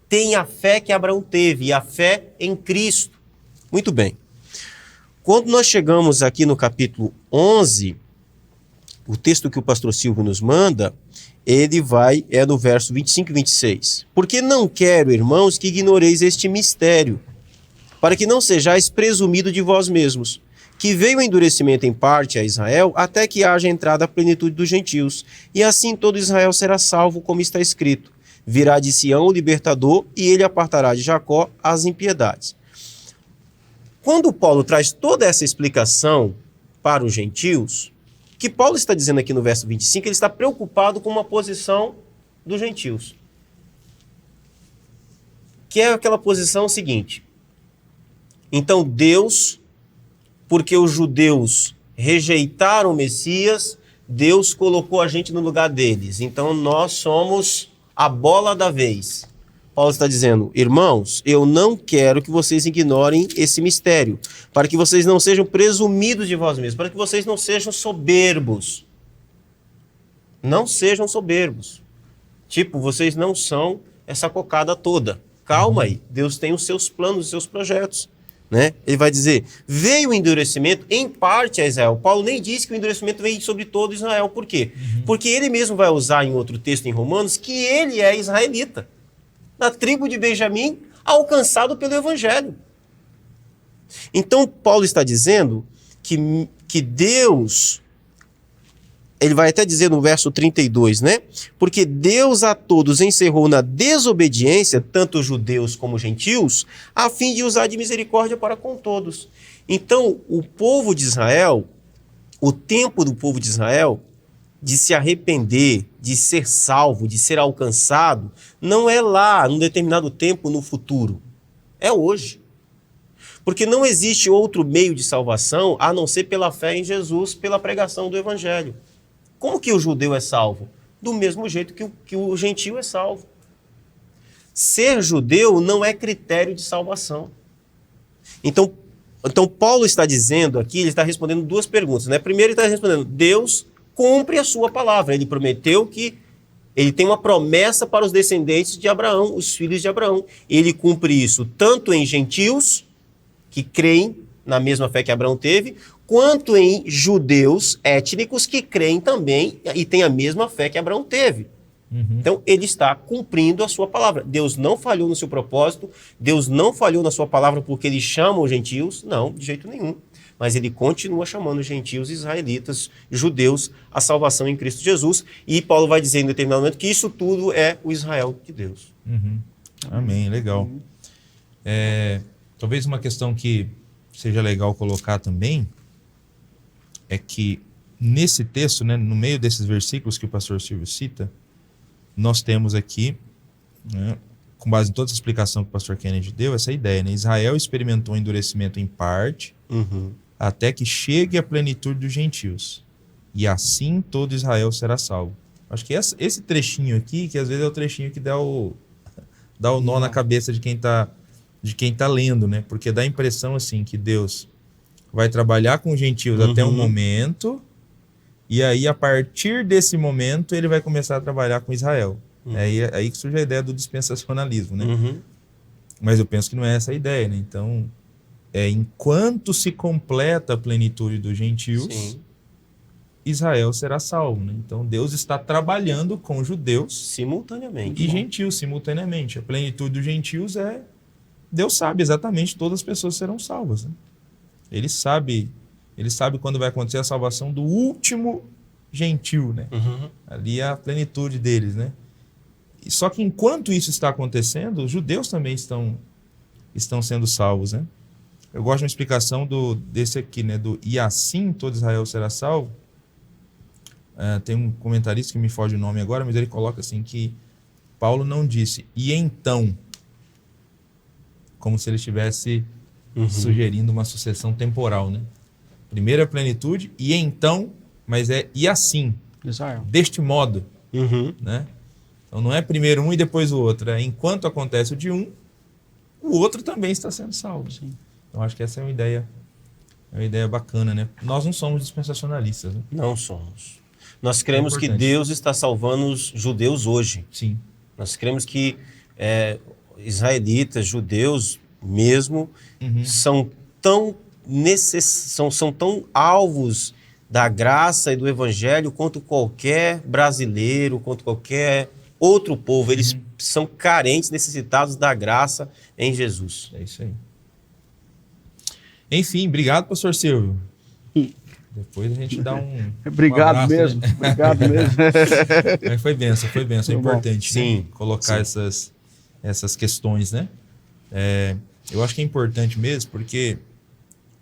tem a fé que Abraão teve, e a fé em Cristo. Muito bem. Quando nós chegamos aqui no capítulo 11, o texto que o pastor Silvio nos manda, é no verso 25 e 26. Porque não quero, irmãos, que ignoreis este mistério, para que não sejais presumido de vós mesmos, que veio o endurecimento em parte a Israel, até que haja entrada a plenitude dos gentios, e assim todo Israel será salvo, como está escrito. Virá de Sião o libertador, e ele apartará de Jacó as impiedades. Quando Paulo traz toda essa explicação para os gentios, o que Paulo está dizendo aqui no verso 25, ele está preocupado com uma posição dos gentios. Que é aquela posição seguinte. Então Deus, porque os judeus rejeitaram o Messias, Deus colocou a gente no lugar deles. Então nós somos a bola da vez. Paulo está dizendo, irmãos, eu não quero que vocês ignorem esse mistério, para que vocês não sejam presumidos de vós mesmos, para que vocês não sejam soberbos. Não sejam soberbos. Tipo, vocês não são essa cocada toda. Calma aí, Deus tem os seus planos, os seus projetos. Né? Ele vai dizer, veio o endurecimento em parte a Israel. Paulo nem disse que o endurecimento veio sobre todo Israel. Por quê? Porque ele mesmo vai usar em outro texto em Romanos que ele é israelita, da tribo de Benjamim, alcançado pelo Evangelho. Então, Paulo está dizendo que Deus, ele vai até dizer no verso 32, né? Porque Deus a todos encerrou na desobediência, tanto judeus como gentios, a fim de usar de misericórdia para com todos. Então, o povo de Israel, o tempo do povo de Israel, de se arrepender, de ser salvo, de ser alcançado, não é lá, num determinado tempo no futuro. É hoje. Porque não existe outro meio de salvação a não ser pela fé em Jesus, pela pregação do Evangelho. Como que o judeu é salvo? Do mesmo jeito que o gentio é salvo. Ser judeu não é critério de salvação. Então Paulo está dizendo aqui, ele está respondendo duas perguntas, né? Primeiro ele está respondendo, Deus cumpre a sua palavra. Ele prometeu que ele tem uma promessa para os descendentes de Abraão, os filhos de Abraão. Ele cumpre isso tanto em gentios, que creem na mesma fé que Abraão teve, quanto em judeus étnicos que creem também e têm a mesma fé que Abraão teve. Então, ele está cumprindo a sua palavra. Deus não falhou no seu propósito, Deus não falhou na sua palavra porque ele chama os gentios, não, de jeito nenhum. Mas ele continua chamando os gentios, israelitas, judeus, à salvação em Cristo Jesus. E Paulo vai dizer em determinado momento que isso tudo é o Israel de Deus. Amém, legal. Talvez uma questão que seja legal colocar também é que nesse texto, né, no meio desses versículos que o pastor Silvio cita, nós temos aqui, né, com base em toda essa explicação que o pastor Kennedy deu, essa ideia, né? Israel experimentou endurecimento em parte, até que chegue a plenitude dos gentios. E assim todo Israel será salvo. Acho que esse trechinho aqui, que às vezes é o trechinho que dá o nó na cabeça de quem tá lendo, né? Porque dá a impressão assim que Deus vai trabalhar com os gentios até um momento, e aí a partir desse momento ele vai começar a trabalhar com Israel. É aí que surge a ideia do dispensacionalismo, né? Mas eu penso que não é essa a ideia, né? Então, enquanto se completa a plenitude dos gentios, Israel será salvo, né? Então Deus está trabalhando com judeus simultaneamente e gentios simultaneamente. A plenitude dos gentios Deus sabe exatamente todas as pessoas serão salvas, né? Ele sabe quando vai acontecer a salvação do último gentil, né? Ali é a plenitude deles, né? Só que enquanto isso está acontecendo, os judeus também estão sendo salvos, né? Eu gosto de uma explicação desse aqui, né? Do e assim todo Israel será salvo. Tem um comentarista que me foge o nome agora, mas ele coloca assim que Paulo não disse e então, como se ele estivesse sugerindo uma sucessão temporal, né? Primeiro a plenitude e então, mas e assim, Israel. deste modo, né? Então não é primeiro um e depois o outro, enquanto acontece o de um, o outro também está sendo salvo. Sim. Então acho que essa é uma ideia bacana, né? Nós não somos dispensacionalistas, né? Não somos. Nós cremos que Deus está salvando os judeus hoje. Sim. Nós cremos que israelitas, judeus mesmo, são tão alvos da graça e do evangelho quanto qualquer brasileiro, quanto qualquer outro povo. Eles são carentes, necessitados da graça em Jesus. É isso aí. Enfim, obrigado, pastor Silvio. Depois a gente dá obrigado abraço, mesmo, né? obrigado mesmo. Foi benção. É importante, sim, né? Colocar essas questões, né? Eu acho que é importante mesmo, porque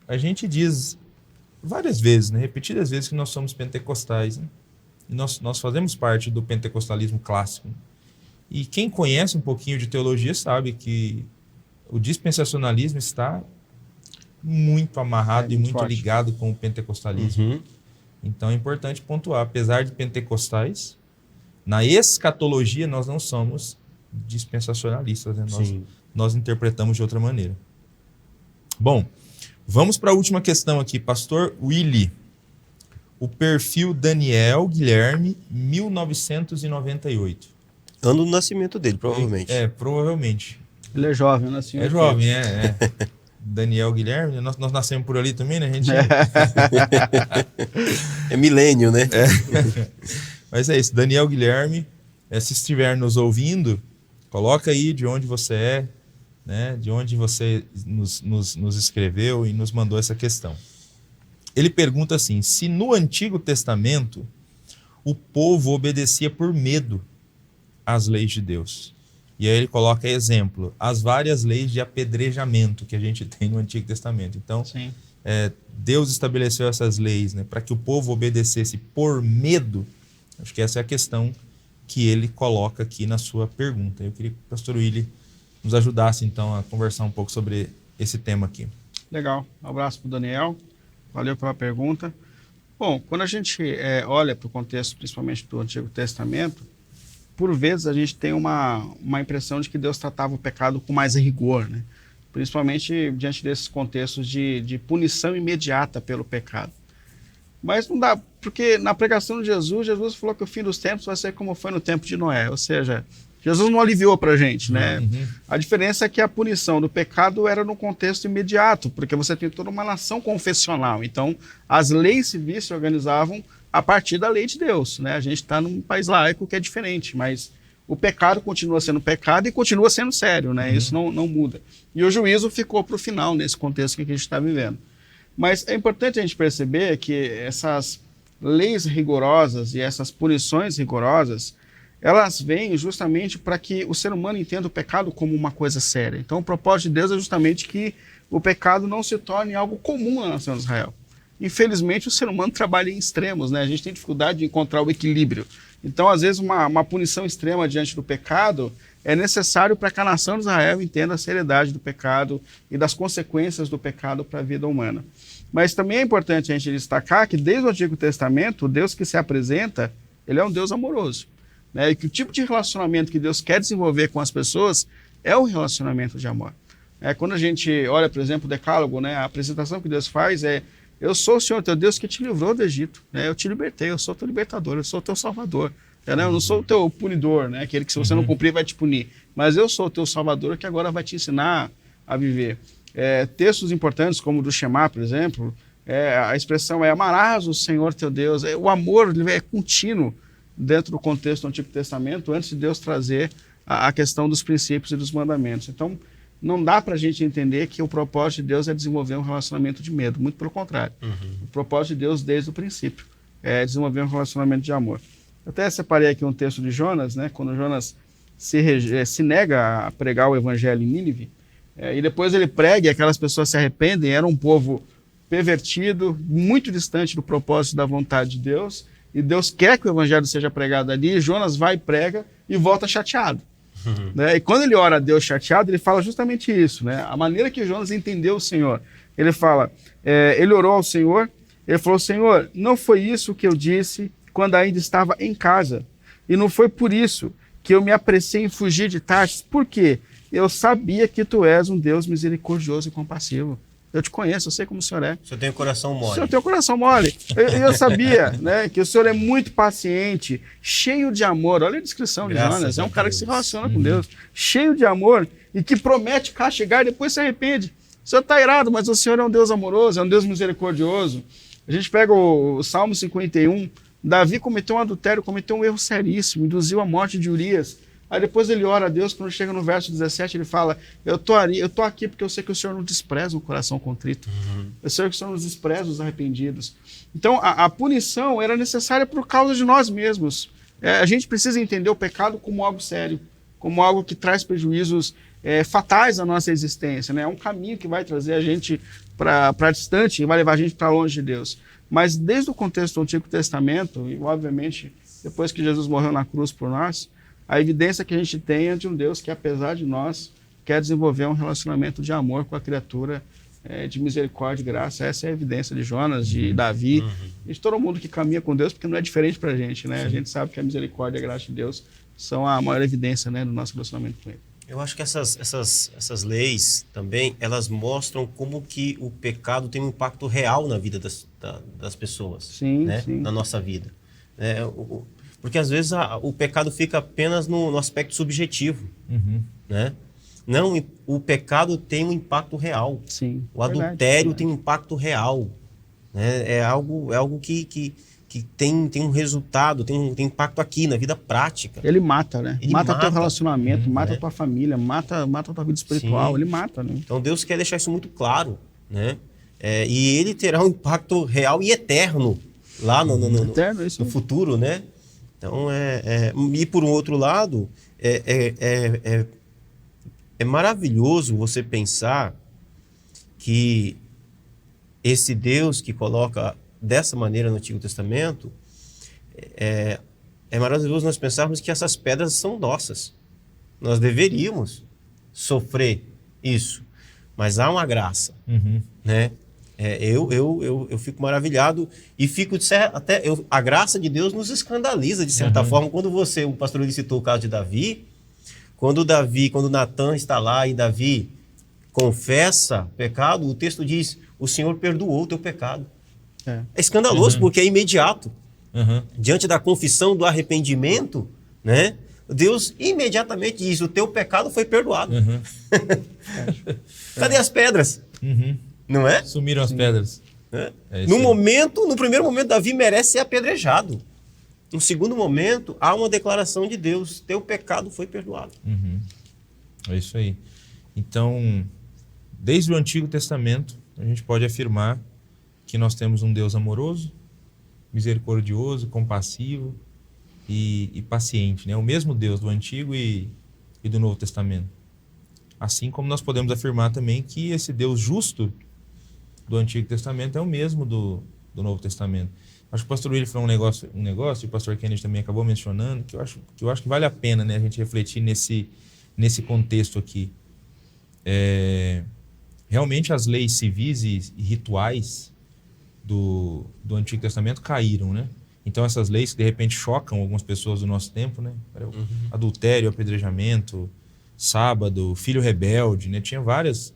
a gente diz várias vezes, né? Repetidas vezes, que nós somos pentecostais, né? E nós fazemos parte do pentecostalismo clássico, né? E quem conhece um pouquinho de teologia sabe que o dispensacionalismo está muito amarrado e muito forte, ligado com o pentecostalismo. Então é importante pontuar, apesar de pentecostais, na escatologia nós não somos dispensacionalistas, né? Nós interpretamos de outra maneira. Bom, vamos para a última questão aqui, pastor Willy. O perfil Daniel Guilherme, 1998. Ano do nascimento dele, provavelmente. Provavelmente. Ele é jovem, né? Assim, é jovem, Daniel Guilherme, nós nascemos por ali também, né? A gente... É milênio, né? Mas é isso, Daniel Guilherme, se estiver nos ouvindo, coloca aí de onde você é, né? De onde você nos escreveu e nos mandou essa questão. Ele pergunta assim: se no Antigo Testamento o povo obedecia por medo às leis de Deus. E aí ele coloca exemplo, as várias leis de apedrejamento que a gente tem no Antigo Testamento. Então, Deus estabeleceu essas leis, né, para que o povo obedecesse por medo. Acho que essa é a questão que ele coloca aqui na sua pergunta. Eu queria que o pastor Willy nos ajudasse, então, a conversar um pouco sobre esse tema aqui. Legal. Um abraço para o Daniel. Valeu pela pergunta. Bom, quando a gente olha para o contexto, principalmente do Antigo Testamento, por vezes a gente tem uma impressão de que Deus tratava o pecado com mais rigor, né? Principalmente diante desses contextos de punição imediata pelo pecado. Mas não dá, porque na pregação de Jesus falou que o fim dos tempos vai ser como foi no tempo de Noé, ou seja, Jesus não aliviou para a gente, né? A diferença é que a punição do pecado era no contexto imediato, porque você tem toda uma nação confessional, então as leis civis se organizavam a partir da lei de Deus, né? A gente está num país laico que é diferente, mas o pecado continua sendo pecado e continua sendo sério, né? Isso não muda. E o juízo ficou para o final, nesse contexto que a gente está vivendo. Mas é importante a gente perceber que essas leis rigorosas e essas punições rigorosas, elas vêm justamente para que o ser humano entenda o pecado como uma coisa séria. Então o propósito de Deus é justamente que o pecado não se torne algo comum na nação de Israel. Infelizmente, o ser humano trabalha em extremos, né? A gente tem dificuldade de encontrar o equilíbrio. Então, às vezes, uma punição extrema diante do pecado é necessário para que a nação de Israel entenda a seriedade do pecado e das consequências do pecado para a vida humana. Mas também é importante a gente destacar que, desde o Antigo Testamento, o Deus que se apresenta, ele é um Deus amoroso, né? E que o tipo de relacionamento que Deus quer desenvolver com as pessoas é um relacionamento de amor. Quando a gente olha, por exemplo, o Decálogo, né? A apresentação que Deus faz é: eu sou o Senhor teu Deus que te livrou do Egito, né? Eu te libertei, eu sou teu libertador, eu sou teu salvador. Eu não sou o teu punidor, né? Aquele que se você não cumprir vai te punir. Mas eu sou o teu salvador que agora vai te ensinar a viver. Textos importantes como o do Shema, por exemplo, a expressão é: amarás o Senhor teu Deus. O amor é contínuo dentro do contexto do Antigo Testamento, antes de Deus trazer a questão dos princípios e dos mandamentos. Então, não dá para a gente entender que o propósito de Deus é desenvolver um relacionamento de medo. Muito pelo contrário. O propósito de Deus, desde o princípio, é desenvolver um relacionamento de amor. Eu até separei aqui um texto de Jonas, né? Quando Jonas se nega a pregar o evangelho em Nínive, e depois ele prega e aquelas pessoas se arrependem. Era um povo pervertido, muito distante do propósito da vontade de Deus, e Deus quer que o evangelho seja pregado ali, e Jonas vai e prega e volta chateado. Né? E quando ele ora a Deus chateado, ele fala justamente isso, né? A maneira que Jonas entendeu o Senhor. Ele fala, ele orou ao Senhor, ele falou: Senhor, não foi isso que eu disse quando ainda estava em casa, e não foi por isso que eu me apressei em fugir de Tarsis. Por quê? Eu sabia que tu és um Deus misericordioso e compassivo. Eu te conheço, eu sei como o Senhor é. O Senhor tem o coração mole. O Senhor tem o coração mole. Eu sabia, né, que o Senhor é muito paciente, cheio de amor. Olha a descrição de Jonas. É um cara que se relaciona com Deus. Cheio de amor e que promete castigar e depois se arrepende. O Senhor está irado, mas o Senhor é um Deus amoroso, é um Deus misericordioso. A gente pega o Salmo 51, Davi cometeu um adultério, cometeu um erro seríssimo, induziu a morte de Urias. Aí depois ele ora a Deus, quando chega no verso 17, ele fala, eu tô aqui porque eu sei que o Senhor não despreza o coração contrito. Eu sei que o Senhor não despreza os arrependidos. Então, a punição era necessária por causa de nós mesmos. A gente precisa entender o pecado como algo sério, como algo que traz prejuízos fatais à nossa existência. Né? É um caminho que vai trazer a gente para distante e vai levar a gente para longe de Deus. Mas desde o contexto do Antigo Testamento, e obviamente depois que Jesus morreu na cruz por nós, a evidência que a gente tem é de um Deus que, apesar de nós, quer desenvolver um relacionamento de amor com a criatura, de misericórdia e graça. Essa é a evidência de Jonas, de Davi, e de todo mundo que caminha com Deus, porque não é diferente para a gente. Né? A gente sabe que a misericórdia e a graça de Deus são a maior evidência, né, do nosso relacionamento com Ele. Eu acho que essas leis também, elas mostram como que o pecado tem um impacto real na vida das pessoas, sim, né? Sim. Na nossa vida. Porque às vezes o pecado fica apenas no aspecto subjetivo, né? Não, o pecado tem um impacto real. Sim, o adultério tem um impacto real. Né? É algo que tem um resultado, tem impacto aqui na vida prática. Ele mata, né? Ele mata teu relacionamento, mata né? tua família, mata a tua vida espiritual. Sim. Ele mata, né? Então Deus quer deixar isso muito claro, né? E ele terá um impacto real e eterno lá no futuro, né? Então, e por um outro lado, é maravilhoso você pensar que esse Deus que coloca dessa maneira no Antigo Testamento, é maravilhoso nós pensarmos que essas pedras são nossas. Nós deveríamos sofrer isso, mas há uma graça, né? Eu fico maravilhado e fico a graça de Deus nos escandaliza de certa forma. Quando o pastor ele citou o caso de Davi, quando Natan está lá e Davi confessa pecado, o texto diz: o Senhor perdoou o teu pecado. É escandaloso porque é imediato. Diante da confissão do arrependimento, né? Deus imediatamente diz: o teu pecado foi perdoado. Cadê as pedras? Não é? Sumiram as pedras. No primeiro momento, Davi merece ser apedrejado. No segundo momento, há uma declaração de Deus: teu pecado foi perdoado. É isso aí. Então, desde o Antigo Testamento, a gente pode afirmar que nós temos um Deus amoroso, misericordioso, compassivo e paciente, né? O mesmo Deus do Antigo e do Novo Testamento. Assim como nós podemos afirmar também que esse Deus justo do Antigo Testamento é o mesmo do Novo Testamento. Acho que o pastor William falou um negócio, e o pastor Kennedy também acabou mencionando, que eu acho que vale a pena, né, a gente refletir nesse contexto aqui. Realmente as leis civis e rituais do Antigo Testamento caíram, né? Então essas leis que de repente chocam algumas pessoas do nosso tempo, né? Adultério, apedrejamento, sábado, filho rebelde, né? Tinha várias...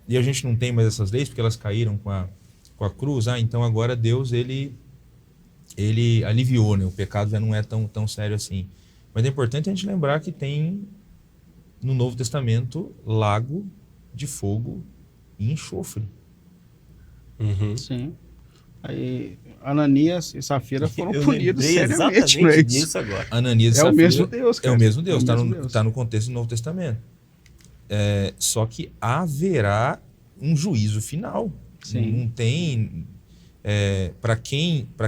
e a gente não tem mais essas leis porque elas caíram com a cruz. Então agora Deus ele aliviou, né? O pecado já não é tão sério assim. Mas é importante a gente lembrar que tem no Novo Testamento lago de fogo e enxofre. Sim. Aí Ananias e Safira foram punidos seriamente. Não é isso agora. Ananias e Safira, o mesmo Deus, cara. É o mesmo Deus. Está no contexto do Novo Testamento. Só que haverá um juízo final. Sim. Não tem... para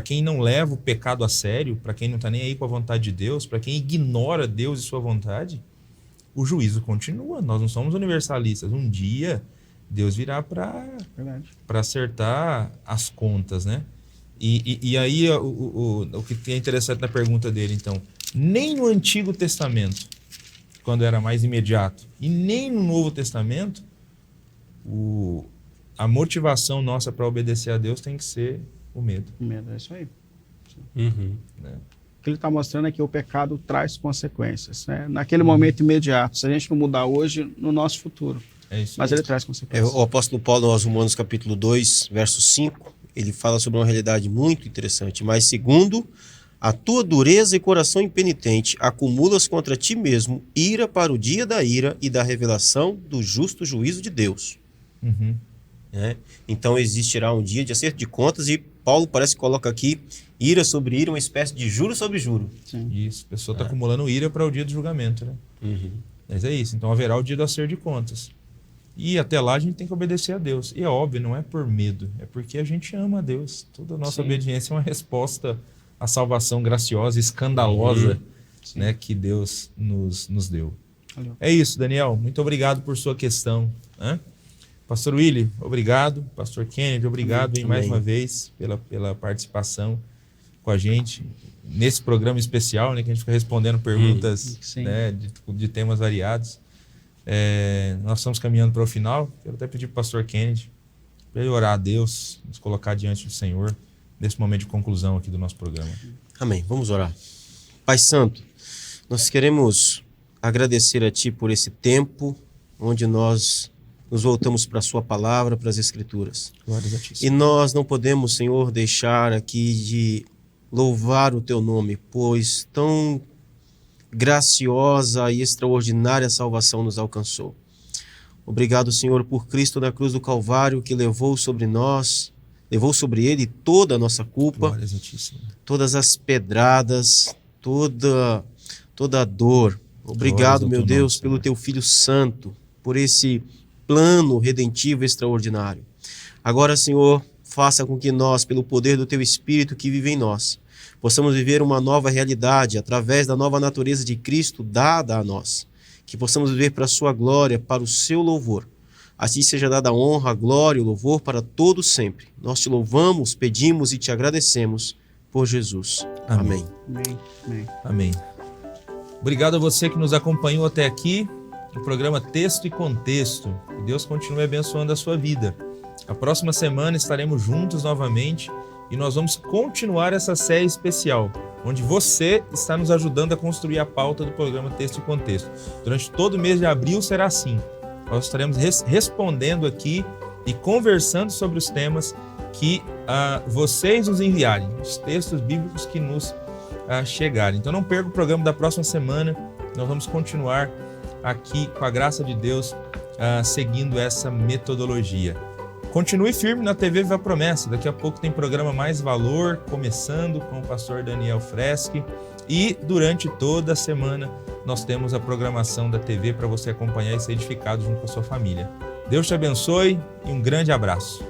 quem não leva o pecado a sério, para quem não está nem aí com a vontade de Deus, para quem ignora Deus e sua vontade, o juízo continua. Nós não somos universalistas. Um dia Deus virá para acertar as contas, né? E aí o que é interessante na pergunta dele, então, nem no Antigo Testamento, quando era mais imediato, e nem no Novo Testamento, a motivação nossa para obedecer a Deus tem que ser o medo. O medo, é isso aí. Né? O que ele está mostrando é que o pecado traz consequências, né? Naquele momento imediato, se a gente não mudar hoje, no nosso futuro. Mas ele traz consequências. O apóstolo Paulo, aos Romanos capítulo 2, verso 5, ele fala sobre uma realidade muito interessante. Mas segundo a tua dureza e coração impenitente, acumulas contra ti mesmo ira para o dia da ira e da revelação do justo juízo de Deus. Então existirá um dia de acerto de contas e Paulo parece que coloca aqui ira sobre ira, uma espécie de juro sobre juro. Sim. Isso, a pessoa está acumulando ira para o dia do julgamento, né? Mas é isso, então haverá o dia do acerto de contas. E até lá a gente tem que obedecer a Deus. E é óbvio, não é por medo, é porque a gente ama a Deus. Toda a nossa obediência é uma resposta à salvação graciosa, escandalosa, né, que Deus nos deu. Valeu. É isso, Daniel. Muito obrigado por sua questão. Né? Pastor Willy, obrigado. Pastor Kennedy, obrigado mais uma vez pela participação com a gente nesse programa especial, né, que a gente fica respondendo perguntas né, de temas variados. Nós estamos caminhando para o final. Quero até pedir para o pastor Kennedy para ele orar a Deus, nos colocar diante do Senhor nesse momento de conclusão aqui do nosso programa. Amém. Vamos orar. Pai Santo, nós queremos agradecer a Ti por esse tempo onde nós nos voltamos para a Sua palavra, para as Escrituras. Glórias a Ti, e nós não podemos, Senhor, deixar aqui de louvar o Teu nome, pois tão graciosa e extraordinária salvação nos alcançou. Obrigado, Senhor, por Cristo na cruz do Calvário, que levou sobre Ele toda a nossa culpa, Glórias a Ti, Senhor. Todas as pedradas, toda a dor. Obrigado, meu Deus, pelo Teu Filho Santo, por esse plano redentivo extraordinário. Agora, Senhor, faça com que nós, pelo poder do Teu Espírito que vive em nós, possamos viver uma nova realidade através da nova natureza de Cristo dada a nós. Que possamos viver para a Sua glória, para o Seu louvor. Assim seja dada a honra, a glória e o louvor para todos sempre. Nós Te louvamos, pedimos e Te agradecemos por Jesus. Amém. Amém. Amém. Amém. Obrigado a você que nos acompanhou até aqui no programa Texto e Contexto. Que Deus continue abençoando a sua vida. A próxima semana estaremos juntos novamente e nós vamos continuar essa série especial, onde você está nos ajudando a construir a pauta do programa Texto e Contexto. Durante todo o mês de abril será assim. Nós estaremos respondendo aqui e conversando sobre os temas que vocês nos enviarem, os textos bíblicos que nos chegarem. Então não perca o programa da próxima semana. Nós vamos continuar aqui, com a graça de Deus, seguindo essa metodologia. Continue firme na TV Viva a Promessa. Daqui a pouco tem programa Mais Valor, começando com o pastor Daniel Freschi. E durante toda a semana nós temos a programação da TV para você acompanhar e ser edificado junto com a sua família. Deus te abençoe e um grande abraço.